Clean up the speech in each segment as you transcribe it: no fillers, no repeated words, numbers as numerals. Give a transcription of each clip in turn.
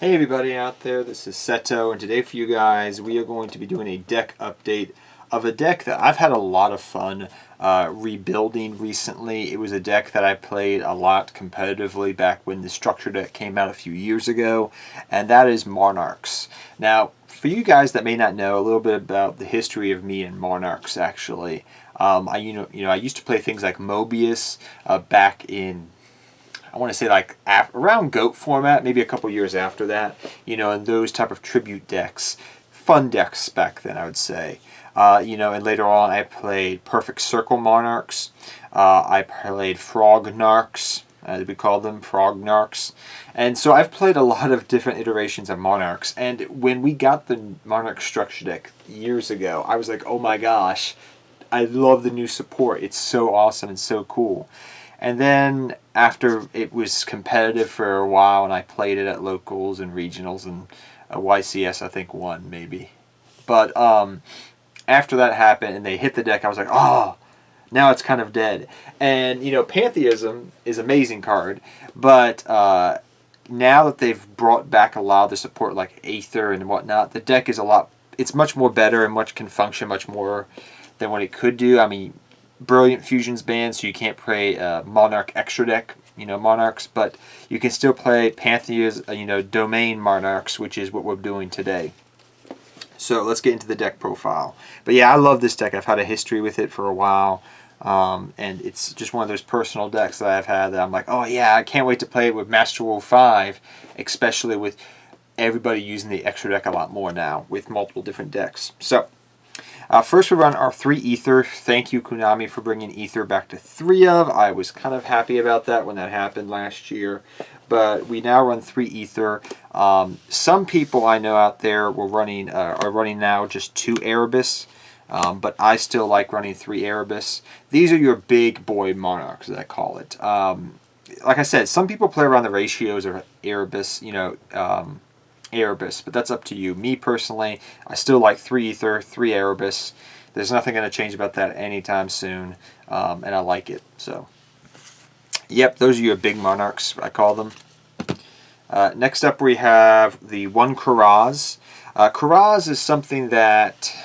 Hey everybody out there, this is Seto, and today for you guys we are going to be doing a deck update of a deck that I've had a lot of fun rebuilding recently. It was a deck that I played a lot competitively back when the structure deck came out a few years ago, and that is Monarchs. Now, for you guys that may not know a little bit about the history of me and Monarchs, actually, I used to play things like Mobius back in, I want to say, like around GOAT format, maybe a couple years after that, and those type of tribute decks, fun decks back then, I would say. And later on I played Perfect Circle Monarchs, I played Frognarchs, as we call them, Frognarchs, and so I've played a lot of different iterations of Monarchs, and when we got the Monarch structure deck years ago, I was like, oh my gosh, I love the new support, it's so awesome and so cool. And then after it was competitive for a while and I played it at locals and regionals and YCS, I think, won maybe. But after that happened and they hit the deck, I was like, oh, now it's kind of dead. And, Pantheism is an amazing card, but now that they've brought back a lot of the support like Aether and whatnot, the deck is it's much more better and can function much more than what it could do. I mean, Brilliant Fusion's banned, so you can't play Monarch extra deck, Monarchs, but you can still play Pantheism, Domain Monarchs, which is what we're doing today. So let's get into the deck profile. But yeah, I love this deck. I've had a history with it for a while, and it's just one of those personal decks that I've had that I'm like, oh yeah, I can't wait to play it with Master Rule 5, especially with everybody using the extra deck a lot more now with multiple different decks. So first we run our 3 Ether. Thank you, Konami, for bringing Ether back to 3 of. I was kind of happy about that when that happened last year. But we now run 3 Ether. Some people I know out there are running now just 2 Erebus. But I still like running 3 Erebus. These are your big boy Monarchs, as I call it. Like I said, some people play around the ratios of Erebus, Erebus, but that's up to you. Me personally, I still like 3 Ether, 3 Erebus. There's nothing going to change about that anytime soon, and I like it. So, yep, those are your big Monarchs, I call them. Next up we have the 1 Coras. Coras is something that,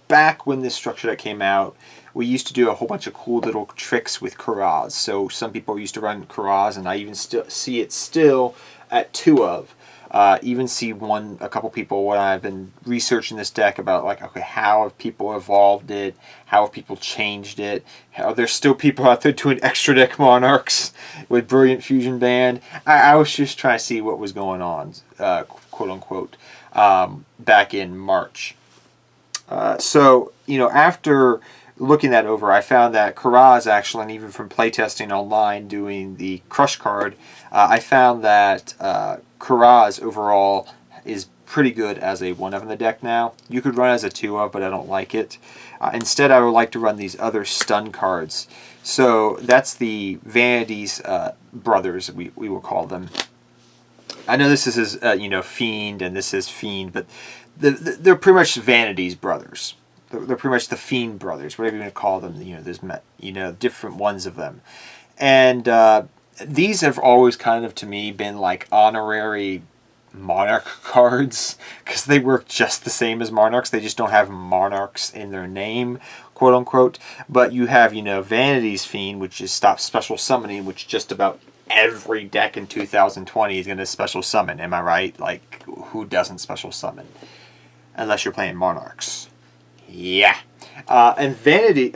back when this structure that came out, we used to do a whole bunch of cool little tricks with Coras. So some people used to run Coras, and I even see it still at 2 of. Even see a couple people when I've been researching this deck about, like, okay, how have people evolved it? How have people changed it? Are there still people out there doing extra deck Monarchs with Brilliant Fusion banned? I was just trying to see what was going on, quote unquote, back in March. So, after looking that over, I found that Coras actually, and even from playtesting online doing the Crush card, I found that Coras overall is pretty good as a 1 of in the deck now. You could run as a 2 of, but I don't like it. Instead, I would like to run these other stun cards. So that's the Vanity's brothers, we will call them. I know this is Fiend and this is Fiend, but they're pretty much Vanity's brothers. They're pretty much the Fiend brothers, whatever you want to call them. There's different ones of them, and these have always kind of, to me, been like honorary Monarch cards because they work just the same as Monarchs. They just don't have Monarchs in their name, quote unquote. But you have, Vanity's Fiend, which is stop special summoning, which just about every deck in 2020 is going to special summon. Am I right? Like, who doesn't special summon? Unless you're playing Monarchs. Yeah. And Vanity,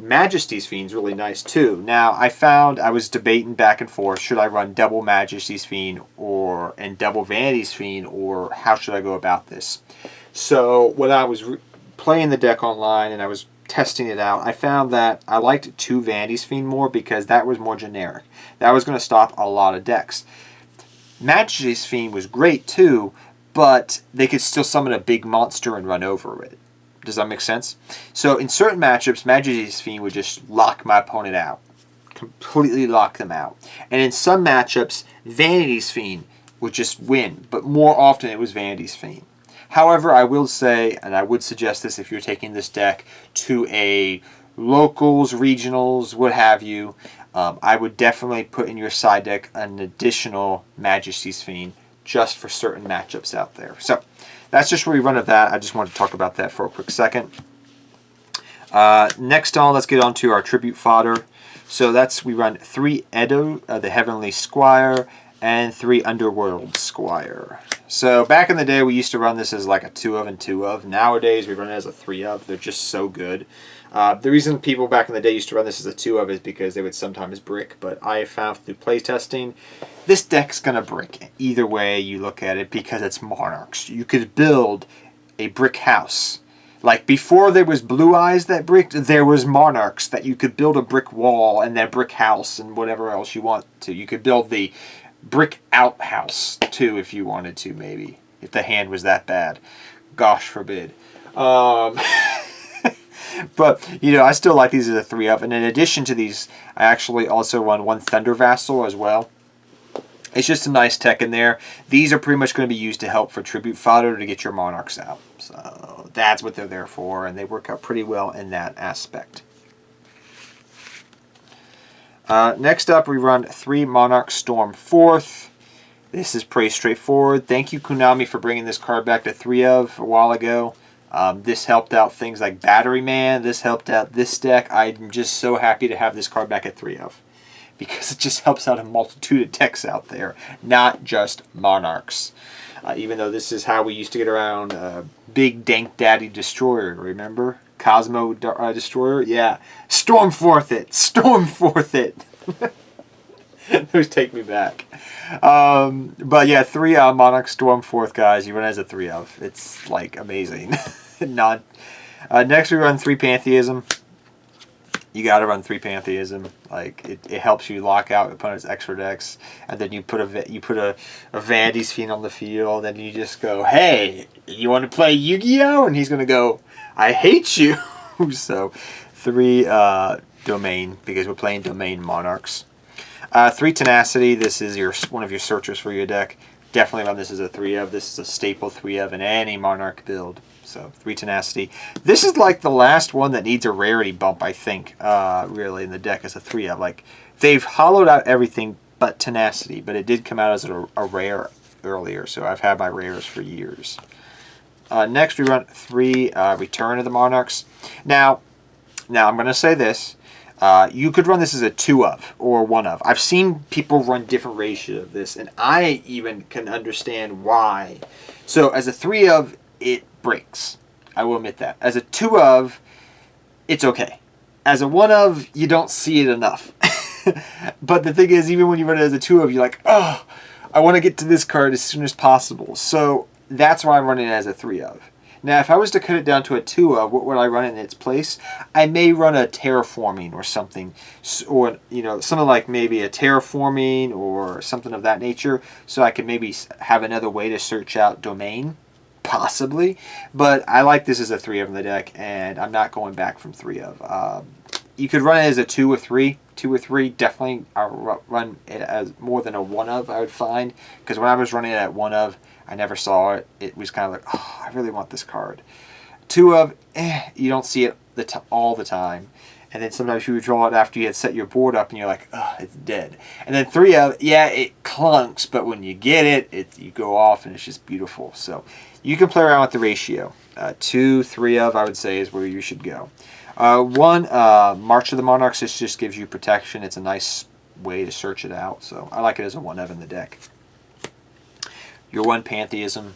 Majesty's Fiend's really nice too. Now, I was debating back and forth, should I run double Majesty's Fiend and double Vanity's Fiend, or how should I go about this? So, when I was playing the deck online and I was testing it out, I found that I liked 2 Vanity's Fiend more because that was more generic. That was going to stop a lot of decks. Majesty's Fiend was great too, but they could still summon a big monster and run over it. Does that make sense? So in certain matchups, Majesty's Fiend would just lock my opponent out. Completely lock them out. And in some matchups, Vanity's Fiend would just win. But more often it was Vanity's Fiend. However, I will say, and I would suggest this if you're taking this deck to a locals, regionals, what have you, I would definitely put in your side deck an additional Majesty's Fiend just for certain matchups out there. So that's just where we run of that. I just wanted to talk about that for a quick second. Next on, let's get on to our tribute fodder. So we run 3 Edo, the Heavenly Squire, and 3 Underworld Squire. So back in the day, we used to run this as like a 2 of and 2 of. Nowadays, we run it as a 3 of. They're just so good. The reason people back in the day used to run this as a 2 of is because they would sometimes brick. But I found through playtesting, this deck's going to brick either way you look at it because it's Monarchs. You could build a brick house. Like before there was Blue Eyes that bricked, there was Monarchs that you could build a brick wall and then brick house and whatever else you want to. You could build the brick outhouse too if you wanted to, maybe, if the hand was that bad. Gosh forbid. But, you know, I still like these as a 3 of. And in addition to these, I actually also run 1 Thunder Vassal as well. It's just a nice tech in there. These are pretty much going to be used to help for tribute fodder to get your Monarchs out. So that's what they're there for, and they work out pretty well in that aspect. Next up, we run 3 Monarch Stormforth. This is pretty straightforward. Thank you, Konami, for bringing this card back to 3 of a while ago. This helped out things like Battery Man. This helped out this deck. I'm just so happy to have this card back at 3 of. Because it just helps out a multitude of decks out there, not just Monarchs. Even though this is how we used to get around Big Dank Daddy Destroyer, remember? Cosmo Destroyer? Yeah. Stormforth it! Stormforth it! Those take me back. But yeah, 3 Monarch Stormforth, guys. You run as a 3 of. It's, like, amazing. Next we run 3 Pantheism. You got to run 3 Pantheism. Like it helps you lock out opponent's extra decks, and then you put a Vandy's Fiend on the field, and you just go, "Hey, you want to play Yu-Gi-Oh?" And he's gonna go, "I hate you." So 3 Domain, because we're playing Domain Monarchs. 3 Tenacity. This is one of your searchers for your deck. Definitely run this as a 3 of. This is a staple 3 of in any Monarch build. So 3 Tenacity. This is like the last one that needs a rarity bump, I think, really, in the deck as a 3 of. Like, they've hollowed out everything but Tenacity, but it did come out as a rare earlier, so I've had my rares for years. Next, we run 3 Return of the Monarchs. Now I'm going to say this. You could run this as a 2 of or 1 of. I've seen people run different ratios of this, and I even can understand why. So as a 3 of, it breaks. I will admit that. As a 2 of, it's okay. As a 1 of, you don't see it enough. But the thing is, even when you run it as a 2 of, you're like, oh, I want to get to this card as soon as possible. So that's why I'm running it as a 3 of. Now, if I was to cut it down to a 2 of, what would I run in its place? I may run a Terraforming or something, or something like maybe a Terraforming or something of that nature, so I could maybe have another way to search out Domain. Possibly, but I like this as a 3 of in the deck, and I'm not going back from 3 of. You could run it as a 2 or 3. 2 or 3, definitely I'll run it as more than a 1 of, I would find, because when I was running it at 1 of, I never saw it. It was kind of like, oh, I really want this card. 2 of, you don't see it all the time. And then sometimes you would draw it after you had set your board up, and you're like, oh, it's dead. And then 3 of, yeah, it clunks, but when you get it, you go off, and it's just beautiful. So you can play around with the ratio. 2, 3 of, I would say, is where you should go. 1, March of the Monarchs, this just gives you protection. It's a nice way to search it out. So I like it as a 1 of in the deck. Your 1 Pantheism.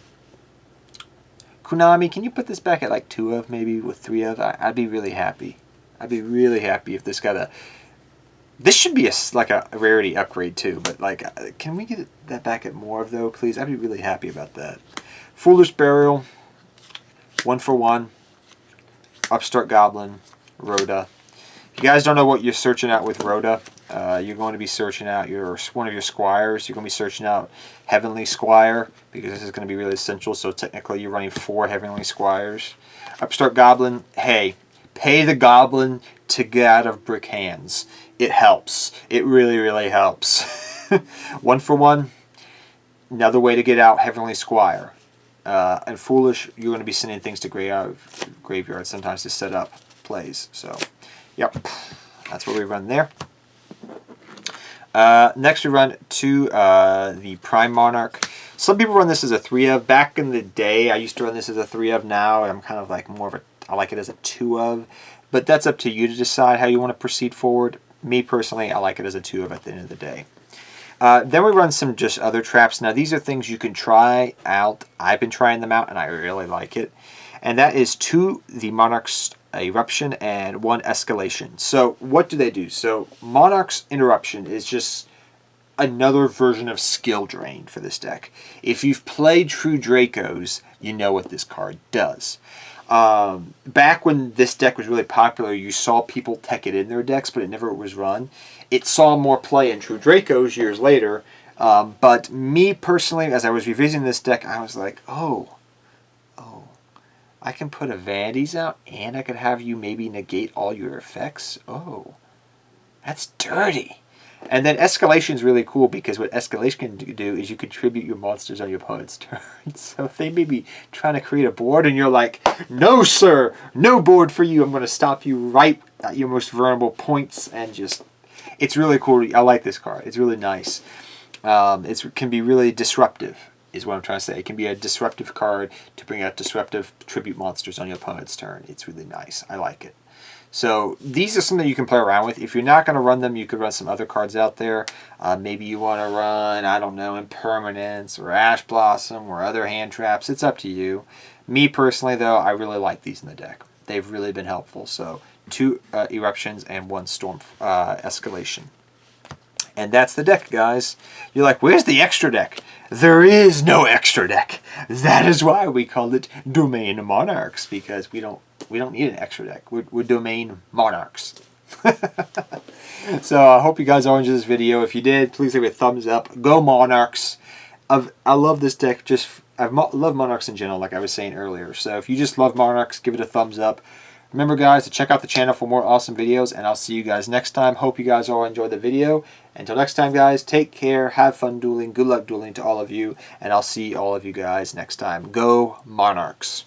Konami, can you put this back at like 2 of, maybe with 3 of? I'd be really happy. I'd be really happy if this got a... This should be like a rarity upgrade too, but like, can we get that back at more of though, please? I'd be really happy about that. Foolish Burial, 1 for 1. Upstart Goblin, Rhoda. If you guys don't know what you're searching out with Rhoda, you're going to be searching out one of your squires. You're going to be searching out Heavenly Squire, because this is going to be really essential. So technically you're running 4 Heavenly Squires. Upstart Goblin, hey, pay the Goblin to get out of brick hands. It helps. It really, really helps. 1 for 1. Another way to get out Heavenly Squire. And Foolish, you're going to be sending things to graveyard sometimes to set up plays. So, yep, that's what we run there. Next we run to the Prime Monarch. Some people run this as a 3 of. Back in the day, I used to run this as a 3 of. Now I'm kind of like more of a, I like it as a 2 of. But that's up to you to decide how you want to proceed forward. Me personally, I like it as a 2 of at the end of the day. Then we run some just other traps. Now these are things you can try out. I've been trying them out and I really like it. And that is 2 the Monarchs Eruption and 1 Escalation. So what do they do? So Monarchs Interruption is just another version of skill drain for this deck. If you've played True Dracos, you know what this card does. Back when this deck was really popular, you saw people tech it in their decks, but it never was run. It saw more play in True Dracos years later, but me personally, as I was revising this deck, I was like, oh, I can put a Vanities out, and I could have you maybe negate all your effects? Oh, that's dirty. And then Escalation is really cool because what Escalation can do is you contribute your monsters on your opponent's turn. So if they may be trying to create a board and you're like, no sir, no board for you, I'm going to stop you right at your most vulnerable points, and just, it's really cool. I like this card. It's really nice. It can be really disruptive is what I'm trying to say. It can be a disruptive card to bring out disruptive tribute monsters on your opponent's turn. It's really nice. I like it. So these are something you can play around with. If you're not going to run them, you could run some other cards out there. Maybe you want to run, I don't know, Impermanence or Ash Blossom or other hand traps. It's up to you. Me personally, though, I really like these in the deck. They've really been helpful. So 2 Eruptions and 1 Storm Escalation. And that's the deck, guys. You're like, where's the extra deck? There is no extra deck. That is why we called it Domain Monarchs, because we don't need an extra deck. We're Domain Monarchs. So I hope you guys all enjoyed this video. If you did, please leave a thumbs up. Go Monarchs. I love this deck. I love Monarchs in general, like I was saying earlier. So if you just love Monarchs, give it a thumbs up. Remember, guys, to check out the channel for more awesome videos, and I'll see you guys next time. Hope you guys all enjoyed the video. Until next time, guys, take care, have fun dueling, good luck dueling to all of you, and I'll see all of you guys next time. Go Monarchs!